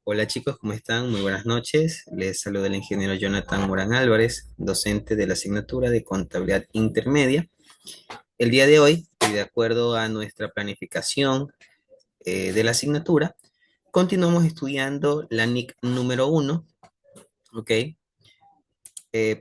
Hola chicos, ¿cómo están? Muy buenas noches. Les saluda el ingeniero Jonathan Morán Álvarez, docente de la asignatura de Contabilidad Intermedia. El día de hoy, y de acuerdo a nuestra planificación de la asignatura, continuamos estudiando la NIC número uno, ¿ok?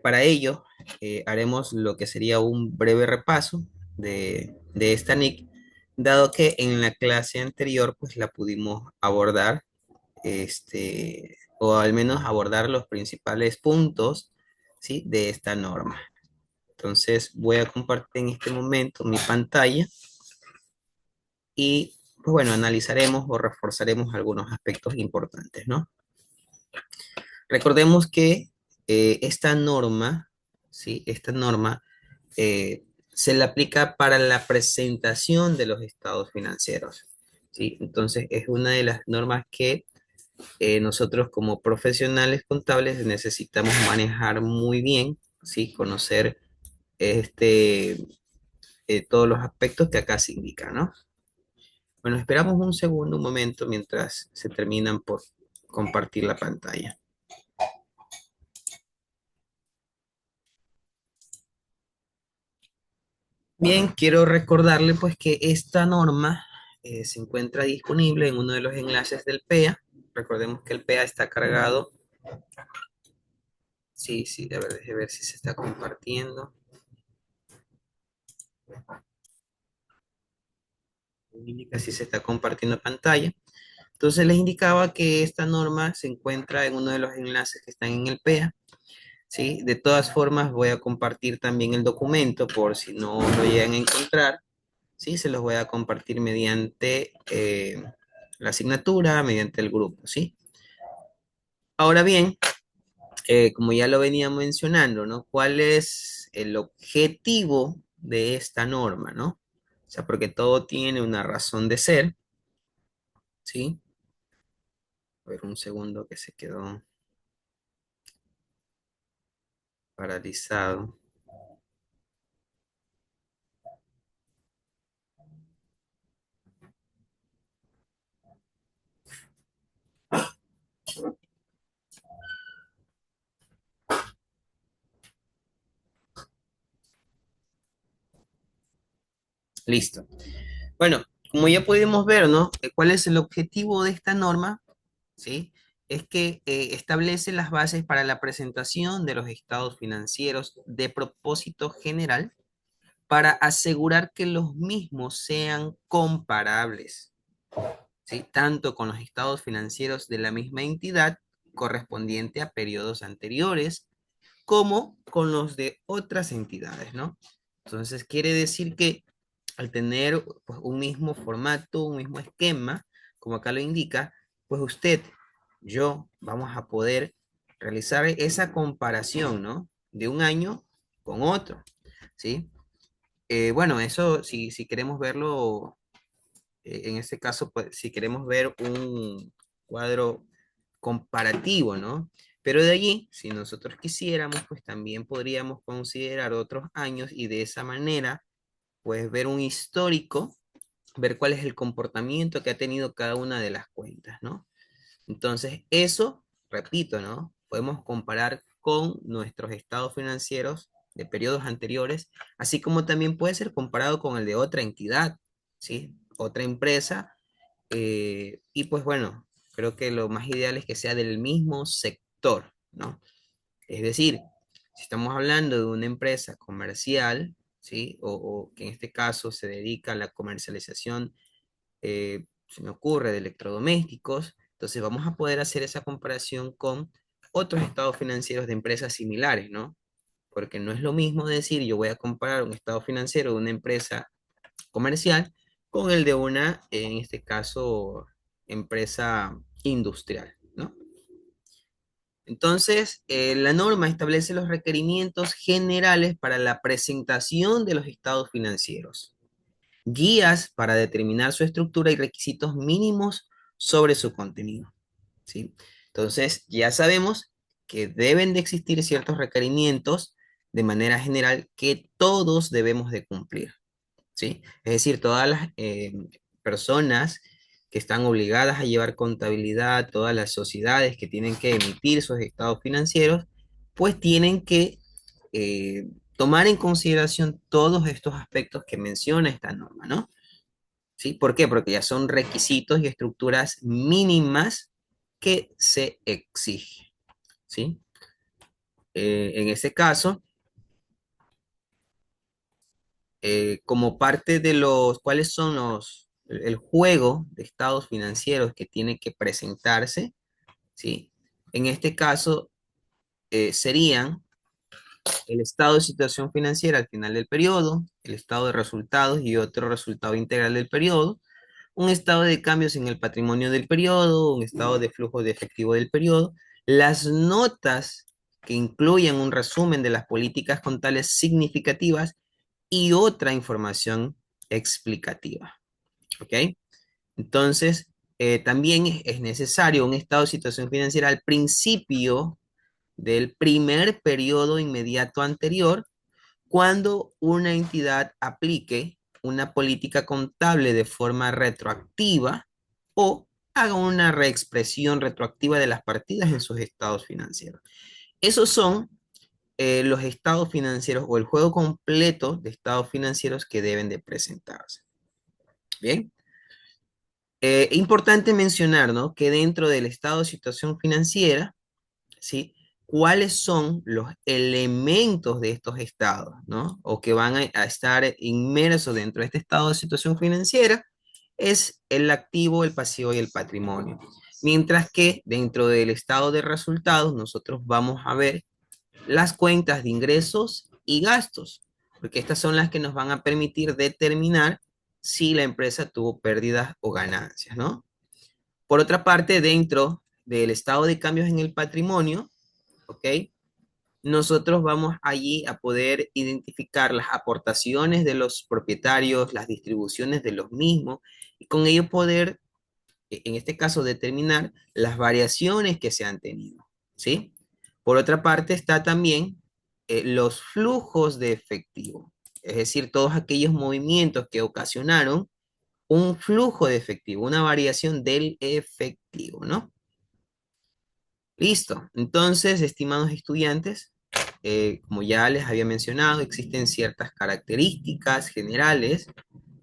Para ello, haremos lo que sería un breve repaso de esta NIC, dado que en la clase anterior pues la pudimos abordar o al menos abordar los principales puntos, ¿sí? De esta norma. Entonces voy a compartir en este momento mi pantalla y, pues bueno, analizaremos o reforzaremos algunos aspectos importantes, ¿no? Recordemos que esta norma, ¿sí? Esta norma se le aplica para la presentación de los estados financieros, ¿sí? Entonces es una de las normas que nosotros como profesionales contables necesitamos manejar muy bien, ¿sí? Conocer este, todos los aspectos que acá se indican, ¿no? Bueno, esperamos un segundo, un momento, mientras se terminan por compartir la pantalla. Bien, quiero recordarle pues que esta norma se encuentra disponible en uno de los enlaces del PEA. Recordemos que el PEA está cargado. Sí, sí, a ver, déjeme ver si se está compartiendo. Indica si se está compartiendo pantalla. Entonces les indicaba que esta norma se encuentra en uno de los enlaces que están en el PEA, ¿sí? De todas formas voy a compartir también el documento por si no lo llegan a encontrar, ¿sí? Se los voy a compartir mediante la asignatura, mediante el grupo, ¿sí? Ahora bien, como ya lo venía mencionando, ¿no? ¿Cuál es el objetivo de esta norma, ¿no? O sea, porque todo tiene una razón de ser, ¿sí? A ver, un segundo que se quedó paralizado. Listo. Bueno, como ya pudimos ver, ¿no? ¿Cuál es el objetivo de esta norma? ¿Sí? Es que establece las bases para la presentación de los estados financieros de propósito general para asegurar que los mismos sean comparables, ¿sí? Tanto con los estados financieros de la misma entidad correspondiente a periodos anteriores, como con los de otras entidades, ¿no? Entonces, quiere decir que al tener pues, un mismo formato, un mismo esquema, como acá lo indica, pues usted, yo, vamos a poder realizar esa comparación, ¿no? De un año con otro, ¿sí? Bueno, eso si queremos verlo, en este caso, pues si queremos ver un cuadro comparativo, ¿no? Pero de allí, si nosotros quisiéramos, pues también podríamos considerar otros años y de esa manera, pues ver un histórico, ver cuál es el comportamiento que ha tenido cada una de las cuentas, ¿no? Entonces, eso, repito, ¿no? Podemos comparar con nuestros estados financieros de periodos anteriores, así como también puede ser comparado con el de otra entidad, ¿sí? Otra empresa. Y pues bueno, creo que lo más ideal es que sea del mismo sector, ¿no? Es decir, si estamos hablando de una empresa comercial, ¿sí? O que en este caso se dedica a la comercialización, se me ocurre, de electrodomésticos, entonces vamos a poder hacer esa comparación con otros estados financieros de empresas similares, ¿no? Porque no es lo mismo decir yo voy a comparar un estado financiero de una empresa comercial con el de una, en este caso, empresa industrial, ¿no? Entonces, la norma establece los requerimientos generales para la presentación de los estados financieros, guías para determinar su estructura y requisitos mínimos sobre su contenido, ¿sí? Entonces, ya sabemos que deben de existir ciertos requerimientos de manera general que todos debemos de cumplir, ¿sí? Es decir, todas las personas que están obligadas a llevar contabilidad, todas las sociedades que tienen que emitir sus estados financieros, pues tienen que eh, tomar en consideración todos estos aspectos que menciona esta norma, ¿no? ¿Sí? ¿Por qué? Porque ya son requisitos y estructuras mínimas que se exigen, ¿sí? En ese caso, como parte de cuáles son el juego de estados financieros que tiene que presentarse, ¿sí? En este caso, serían el estado de situación financiera al final del periodo, el estado de resultados y otro resultado integral del periodo, un estado de cambios en el patrimonio del periodo, un estado de flujo de efectivo del periodo, las notas que incluyen un resumen de las políticas contables significativas y otra información explicativa. ¿Ok? Entonces, también es necesario un estado de situación financiera al principio del primer periodo inmediato anterior, cuando una entidad aplique una política contable de forma retroactiva o haga una reexpresión retroactiva de las partidas en sus estados financieros. Esos son los estados financieros o el juego completo de estados financieros que deben de presentarse. Bien, importante mencionar, ¿no? Que dentro del estado de situación financiera, ¿sí? ¿Cuáles son los elementos de estos estados, ¿no? O que van a estar inmersos dentro de este estado de situación financiera? Es el activo, el pasivo y el patrimonio. Mientras que dentro del estado de resultados, nosotros vamos a ver las cuentas de ingresos y gastos, porque estas son las que nos van a permitir determinar si la empresa tuvo pérdidas o ganancias, ¿no? Por otra parte, dentro del estado de cambios en el patrimonio, ¿ok? Nosotros vamos allí a poder identificar las aportaciones de los propietarios, las distribuciones de los mismos, y con ello poder, en este caso, determinar las variaciones que se han tenido, ¿sí? Por otra parte, está también los flujos de efectivo, es decir, todos aquellos movimientos que ocasionaron un flujo de efectivo, una variación del efectivo, ¿no? Listo. Entonces, estimados estudiantes, como ya les había mencionado, existen ciertas características generales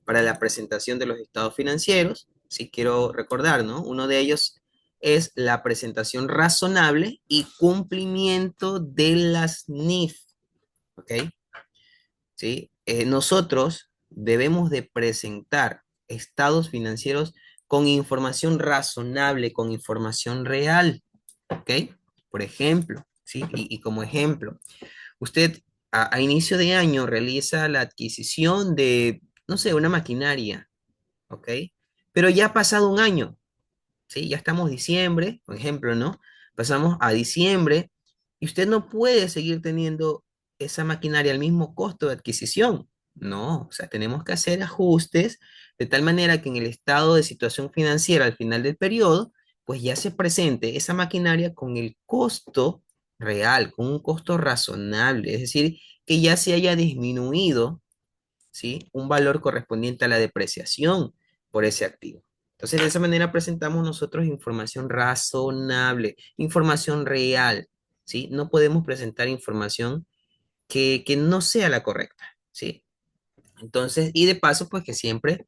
para la presentación de los estados financieros. Si quiero recordar, ¿no? Uno de ellos es la presentación razonable y cumplimiento de las NIF, ¿ok? ¿Sí? Nosotros debemos de presentar estados financieros con información razonable, con información real, ¿ok? Por ejemplo, ¿sí? Y como ejemplo, usted a inicio de año realiza la adquisición de, no sé, una maquinaria, ¿ok? Pero ya ha pasado un año, ¿sí? Ya estamos diciembre, por ejemplo, ¿no? Pasamos a diciembre y usted no puede seguir teniendo esa maquinaria al mismo costo de adquisición. No, o sea, tenemos que hacer ajustes de tal manera que en el estado de situación financiera al final del periodo, pues ya se presente esa maquinaria con el costo real, con un costo razonable, es decir, que ya se haya disminuido, ¿sí? Un valor correspondiente a la depreciación por ese activo. Entonces, de esa manera presentamos nosotros información razonable, información real, ¿sí? No podemos presentar información que no sea la correcta, ¿sí? Entonces, y de paso, pues que siempre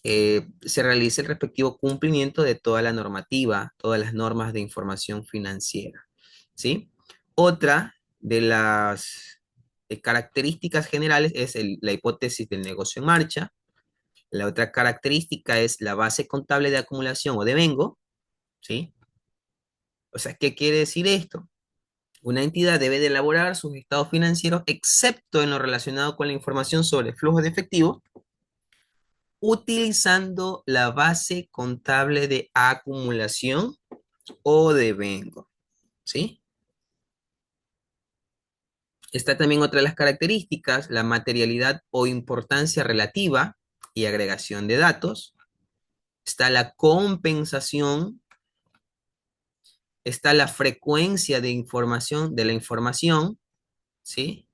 se realice el respectivo cumplimiento de toda la normativa, todas las normas de información financiera, ¿sí? Otra de las características generales es la hipótesis del negocio en marcha. La otra característica es la base contable de acumulación o de vengo, ¿sí? O sea, ¿qué quiere decir esto? Una entidad debe de elaborar sus estados financieros, excepto en lo relacionado con la información sobre flujo de efectivo, utilizando la base contable de acumulación o de vengo, ¿sí? Está también otra de las características, la materialidad o importancia relativa y agregación de datos. Está la compensación, está la frecuencia de información, de la información, ¿sí?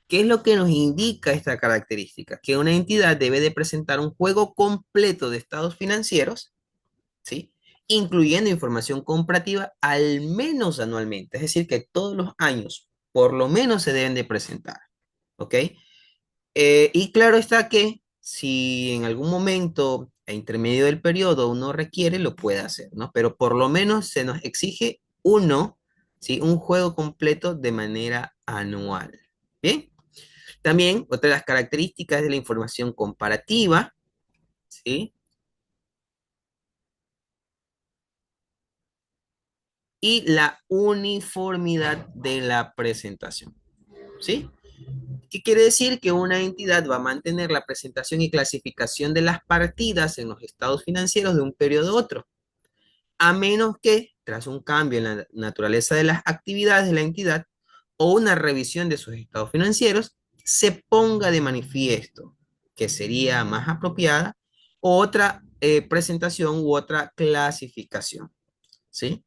¿Qué es lo que nos indica esta característica? Que una entidad debe de presentar un juego completo de estados financieros, ¿sí? Incluyendo información comparativa al menos anualmente, es decir, que todos los años por lo menos se deben de presentar, ¿ok? Y claro está que si en algún momento a intermedio del periodo uno requiere, lo puede hacer, ¿no? Pero por lo menos se nos exige uno, ¿sí? Un juego completo de manera anual. Bien, también otra de las características de la información comparativa, ¿sí? Y la uniformidad de la presentación, ¿sí? ¿Qué quiere decir? Que una entidad va a mantener la presentación y clasificación de las partidas en los estados financieros de un periodo a otro, a menos que, tras un cambio en la naturaleza de las actividades de la entidad o una revisión de sus estados financieros, se ponga de manifiesto que sería más apropiada otra presentación u otra clasificación, ¿sí?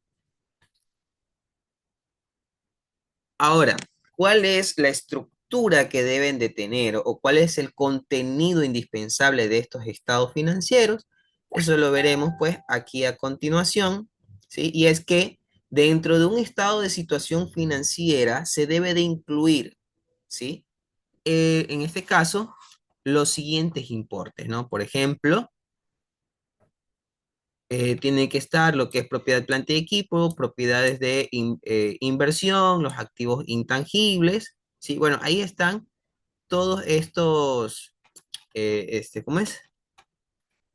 Ahora, ¿cuál es la estructura que deben de tener o cuál es el contenido indispensable de estos estados financieros? Eso lo veremos pues aquí a continuación, ¿sí? Y es que dentro de un estado de situación financiera se debe de incluir, ¿sí? En este caso, los siguientes importes, ¿no? Por ejemplo, tiene que estar lo que es propiedad, planta y equipo, propiedades de inversión, los activos intangibles, ¿sí? Bueno, ahí están todos estos, ¿cómo es?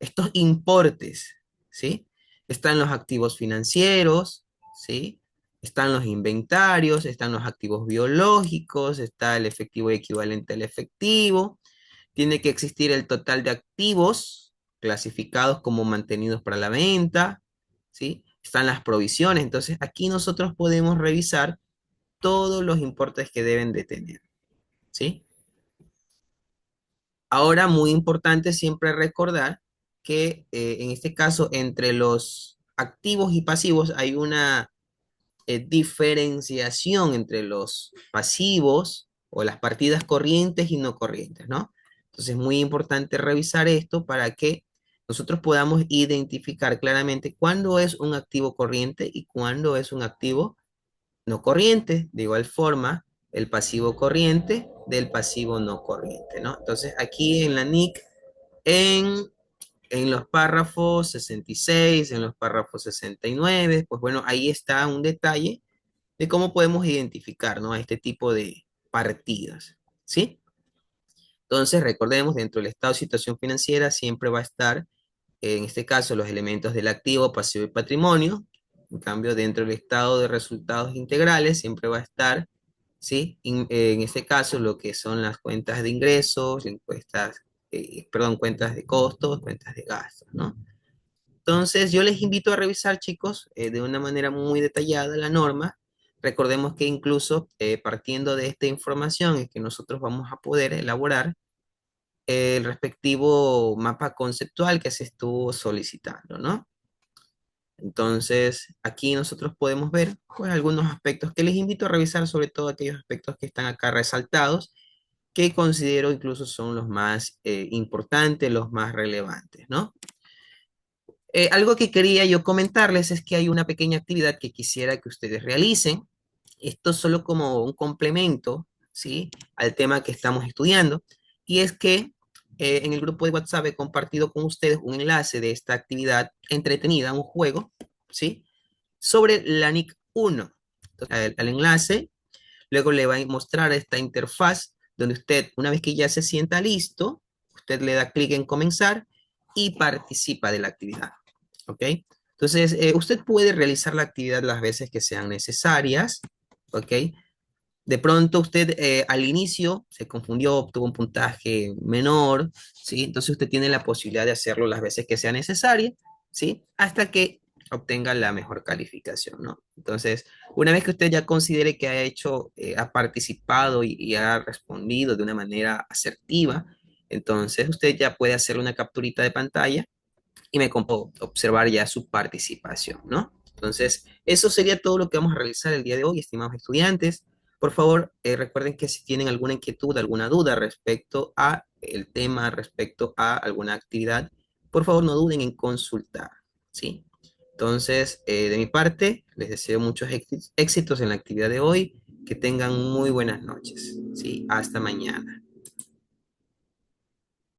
Estos importes, ¿sí? Están los activos financieros, ¿sí? Están los inventarios, están los activos biológicos, está el efectivo equivalente al efectivo, tiene que existir el total de activos clasificados como mantenidos para la venta, ¿sí? Están las provisiones. Entonces, aquí nosotros podemos revisar todos los importes que deben de tener, ¿sí? Ahora, muy importante siempre recordar que en este caso, entre los activos y pasivos hay una diferenciación entre los pasivos o las partidas corrientes y no corrientes, ¿no? Entonces es muy importante revisar esto para que nosotros podamos identificar claramente cuándo es un activo corriente y cuándo es un activo no corriente. De igual forma, el pasivo corriente del pasivo no corriente, ¿no? Entonces aquí en la NIC, en los párrafos 66, en los párrafos 69, pues bueno, ahí está un detalle de cómo podemos identificar, ¿no? A este tipo de partidas, ¿sí? Entonces, recordemos, dentro del estado de situación financiera siempre va a estar, en este caso, los elementos del activo, pasivo y patrimonio. En cambio, dentro del estado de resultados integrales siempre va a estar, ¿sí? En este caso, lo que son las cuentas de ingresos, encuestas, perdón, cuentas de costos, cuentas de gastos, ¿no? Entonces, yo les invito a revisar, chicos, de una manera muy detallada la norma. Recordemos que incluso partiendo de esta información es que nosotros vamos a poder elaborar el respectivo mapa conceptual que se estuvo solicitando, ¿no? Entonces, aquí nosotros podemos ver pues, algunos aspectos que les invito a revisar, sobre todo aquellos aspectos que están acá resaltados, que considero incluso son los más importantes, los más relevantes, ¿no? Algo que quería yo comentarles es que hay una pequeña actividad que quisiera que ustedes realicen. Esto solo como un complemento, ¿sí? Al tema que estamos estudiando. Y es que en el grupo de WhatsApp he compartido con ustedes un enlace de esta actividad entretenida, un juego, ¿sí? Sobre la NIC 1. Entonces, al enlace, luego le va a mostrar esta interfaz donde usted, una vez que ya se sienta listo, usted le da clic en comenzar y participa de la actividad. ¿Ok? Entonces, usted puede realizar la actividad las veces que sean necesarias. ¿Ok? De pronto usted al inicio se confundió, obtuvo un puntaje menor, ¿sí? Entonces usted tiene la posibilidad de hacerlo las veces que sea necesaria, ¿sí? Hasta que obtenga la mejor calificación, ¿no? Entonces, una vez que usted ya considere que ha hecho, ha participado y ha respondido de una manera asertiva, entonces usted ya puede hacer una capturita de pantalla y me compo observar ya su participación, ¿no? Entonces, eso sería todo lo que vamos a realizar el día de hoy, estimados estudiantes. Por favor, recuerden que si tienen alguna inquietud, alguna duda respecto a el tema, respecto a alguna actividad, por favor no duden en consultar, ¿sí? Entonces, de mi parte, les deseo muchos éxitos en la actividad de hoy. Que tengan muy buenas noches. Sí, hasta mañana.